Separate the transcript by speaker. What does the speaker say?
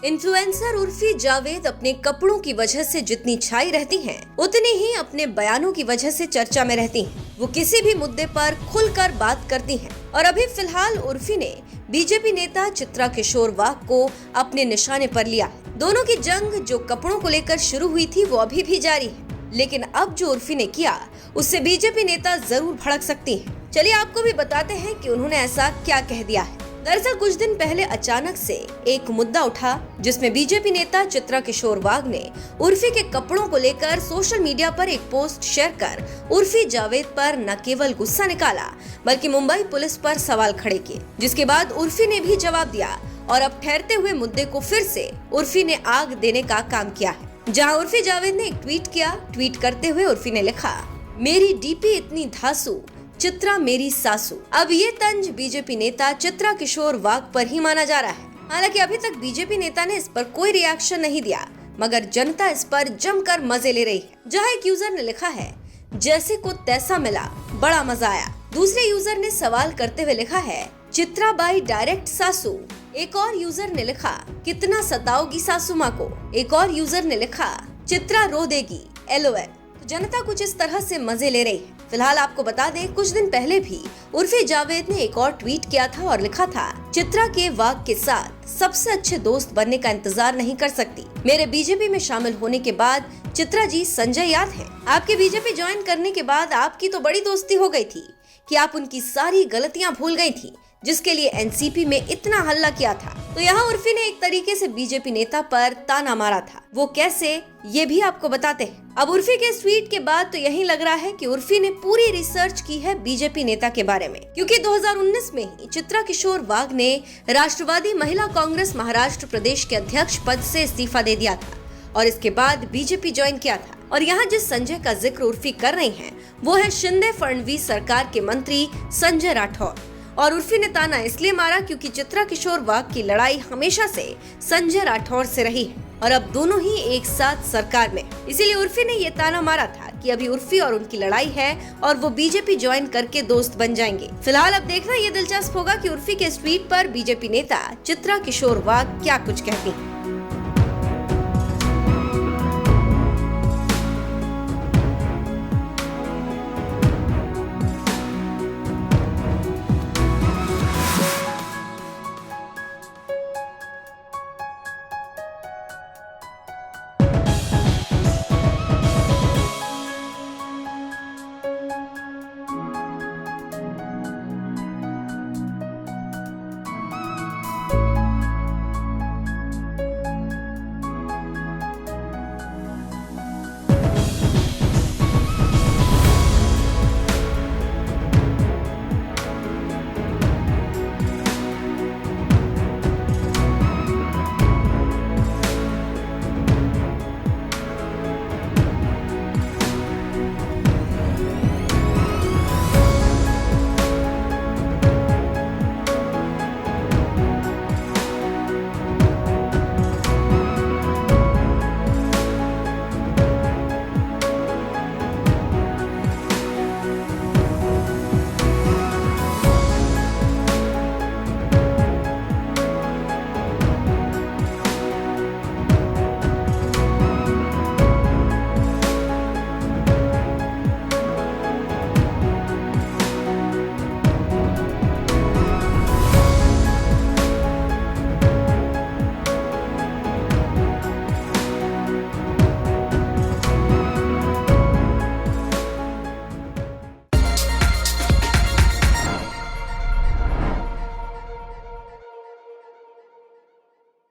Speaker 1: Influencer Urfi Javed अपने कपड़ों की वजह से जितनी छाई रहती हैं, उतनी ही अपने बयानों की वजह से चर्चा में रहती हैं। वो किसी भी मुद्दे पर खुलकर बात करती हैं और अभी फिलहाल उर्फी ने बीजेपी नेता चित्रा किशोर वाघ को अपने निशाने पर लिया। दोनों की जंग जो कपड़ों को लेकर शुरू हुई थी वो अभी भी जारी है, लेकिन अब जो उर्फी ने किया उससे बीजेपी नेता जरूर भड़क सकती हैं। चलिए आपको भी बताते हैं कि उन्होंने ऐसा क्या कह दिया है। दरअसल कुछ दिन पहले अचानक से एक मुद्दा उठा जिसमें बीजेपी नेता चित्रा किशोर वाघ ने उर्फी के कपड़ों को लेकर सोशल मीडिया पर एक पोस्ट शेयर कर उर्फी जावेद पर न केवल गुस्सा निकाला बल्कि मुंबई पुलिस पर सवाल खड़े किए, जिसके बाद उर्फी ने भी जवाब दिया और अब ठहरते हुए मुद्दे को फिर से उर्फी ने आग देने का काम किया है। जहां उर्फी जावेद ने एक ट्वीट किया। ट्वीट करते हुए उर्फी ने लिखा, मेरी डीपी इतनी धांसू, चित्रा मेरी सासू। अब ये तंज बीजेपी नेता चित्रा किशोर वाघ पर ही माना जा रहा है। हालांकि अभी तक बीजेपी नेता ने इस पर कोई रिएक्शन नहीं दिया, मगर जनता इस पर जमकर मजे ले रही है। जहां एक यूजर ने लिखा है, जैसे को तैसा मिला, बड़ा मजा आया। दूसरे यूजर ने सवाल करते हुए लिखा है, चित्रा बाई डायरेक्ट सासू। एक और यूजर ने लिखा, कितना सताओगी सासू माँ को। एक और यूजर ने लिखा, चित्रा रो देगी, LOL। तो जनता कुछ इस तरह से मजे ले रही है। फिलहाल आपको बता दें, कुछ दिन पहले भी उर्फी जावेद ने एक और ट्वीट किया था और लिखा था, चित्रा के वाघ के साथ सबसे अच्छे दोस्त बनने का इंतजार नहीं कर सकती। मेरे बीजेपी में शामिल होने के बाद चित्रा जी संजय याद है। आपके बीजेपी ज्वाइन करने के बाद आपकी तो बड़ी दोस्ती हो गई थी कि आप उनकी सारी गलतियां भूल गई थी, जिसके लिए एनसीपी में इतना हल्ला किया था। तो यहाँ उर्फी ने एक तरीके से बीजेपी नेता पर ताना मारा था। वो कैसे, ये भी आपको बताते हैं। अब उर्फी के ट्वीट के बाद तो यही लग रहा है कि उर्फी ने पूरी रिसर्च की है बीजेपी नेता के बारे में, क्योंकि 2019 में ही चित्रा किशोर वाघ ने राष्ट्रवादी महिला कांग्रेस महाराष्ट्र प्रदेश के अध्यक्ष पद से इस्तीफा दे दिया था और इसके बाद बीजेपी ज्वाइन किया था। और यहाँ जिस संजय का जिक्र उर्फी कर रही है वो है शिंदे फडणवीस सरकार के मंत्री संजय राठौर। और उर्फी ने ताना इसलिए मारा क्योंकि चित्रा किशोर वाघ की लड़ाई हमेशा से संजय राठौर से रही है और अब दोनों ही एक साथ सरकार में। इसीलिए उर्फी ने ये ताना मारा था कि अभी उर्फी और उनकी लड़ाई है और वो बीजेपी ज्वाइन करके दोस्त बन जाएंगे। फिलहाल अब देखना ये दिलचस्प होगा कि उर्फी के इस ट्वीट पर बीजेपी नेता चित्रा किशोर वाघ क्या कुछ कहती है।